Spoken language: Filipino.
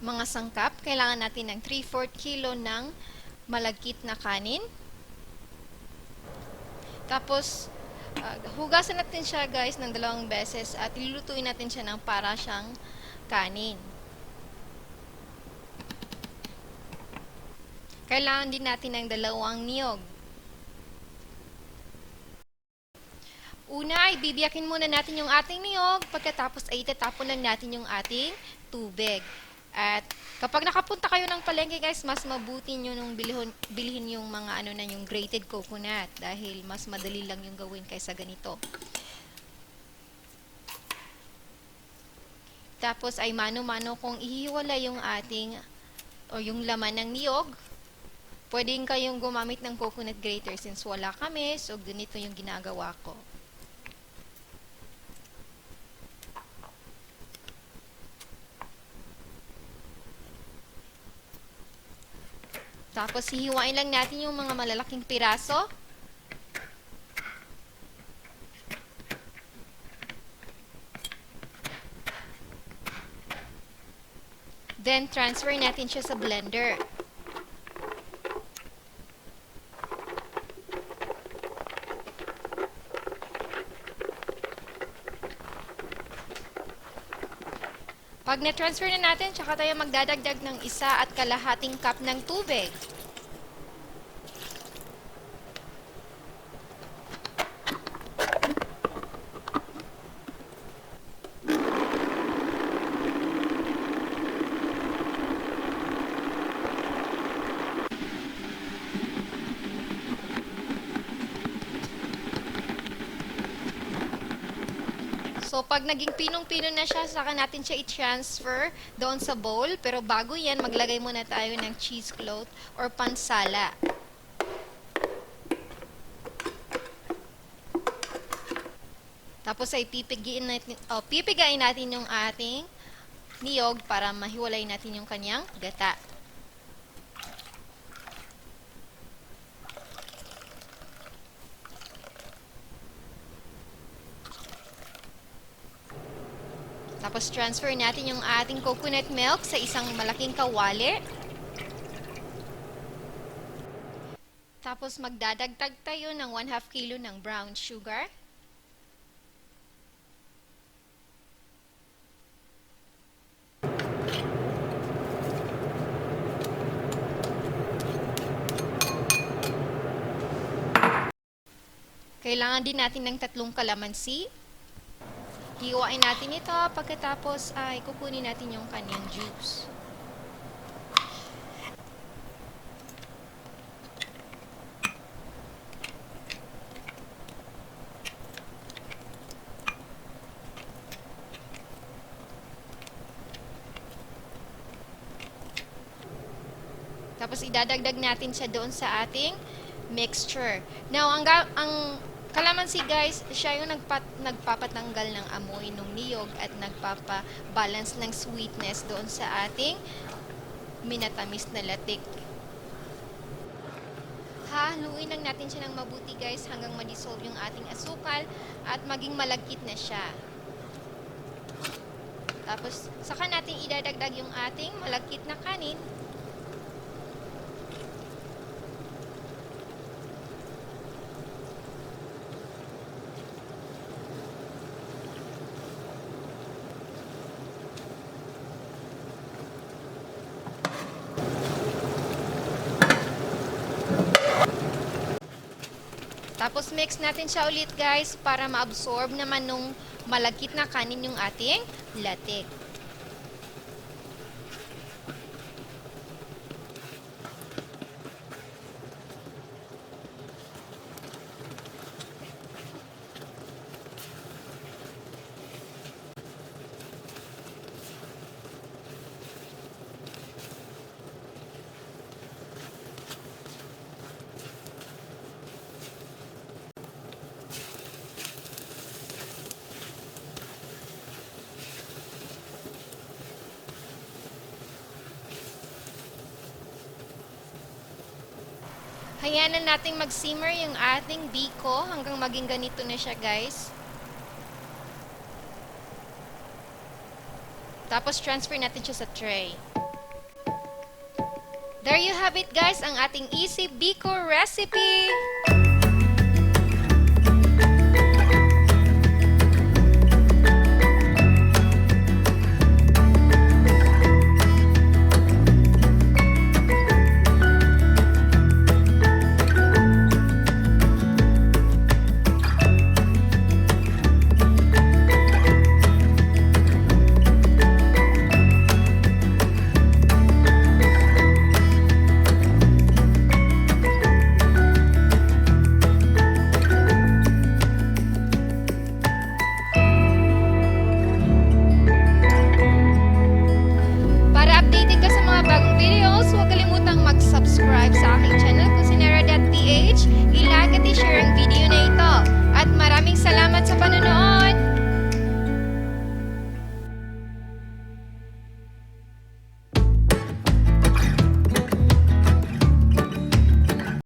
mga sangkap, kailangan natin ng 3/4 kilo ng malagkit na kanin. Tapos, hugasan natin siya guys ng 2 beses at ilulutuin natin siya ng para siyang kanin. Kailangan din natin ng 2 niyog. Una ay bibiyakin muna natin yung ating niyog, pagkatapos ay itatapon lang natin yung ating tubig. At kapag nakapunta kayo ng palengke guys, mas mabuti nyo nung bilhin yung mga yung grated coconut dahil mas madali lang yung gawin kaysa ganito. Tapos ay mano-mano kung ihiwala yung ating o yung laman ng niyog. Pwedeng kayong gumamit ng coconut grater since wala kami, so ganito yung ginagawa ko. Tapos, hihiwain lang natin yung mga malalaking piraso. Then, transfer natin siya sa blender. Pag na-transfer na natin, tsaka tayo magdadagdag ng 1.5 cup ng tubig. So, pag naging pinong-pino na siya, saka natin siya i-transfer doon sa bowl. Pero bago yan, maglagay muna tayo ng cheesecloth or pansala. Tapos ay pipigain natin yung ating niyog para mahiwalay natin yung kanyang gata. Tapos, transfer natin yung ating coconut milk sa isang malaking kawali. Tapos, magdadagdag tayo ng 1/2 kilo ng brown sugar. Kailangan din natin ng 3 kalamansi. Hiwain natin ito, pagkatapos ay kukunin natin yung kanyang juice. Tapos idadagdag natin siya doon sa ating mixture. Now, ang kalamansi guys, siya yung nagpapatanggal ng amoy ng niyog at nagpapabalance ng sweetness doon sa ating minatamis na latik. Haluin lang natin siya ng mabuti guys hanggang ma-dissolve yung ating asukal at maging malagkit na siya. Tapos, saka natin idadagdag yung ating malagkit na kanin. Tapos, mix natin siya ulit guys para ma-absorb naman nung malagkit na kanin yung ating latik. Hayaan na nating mag-simmer yung ating biko hanggang maging ganito na siya guys. Tapos transfer natin siya sa tray. There you have it guys, ang ating easy Biko recipe. Mag-subscribe sa aking channel kung sinera.ph, i-like at i-share ang video na ito. At maraming salamat sa panonood.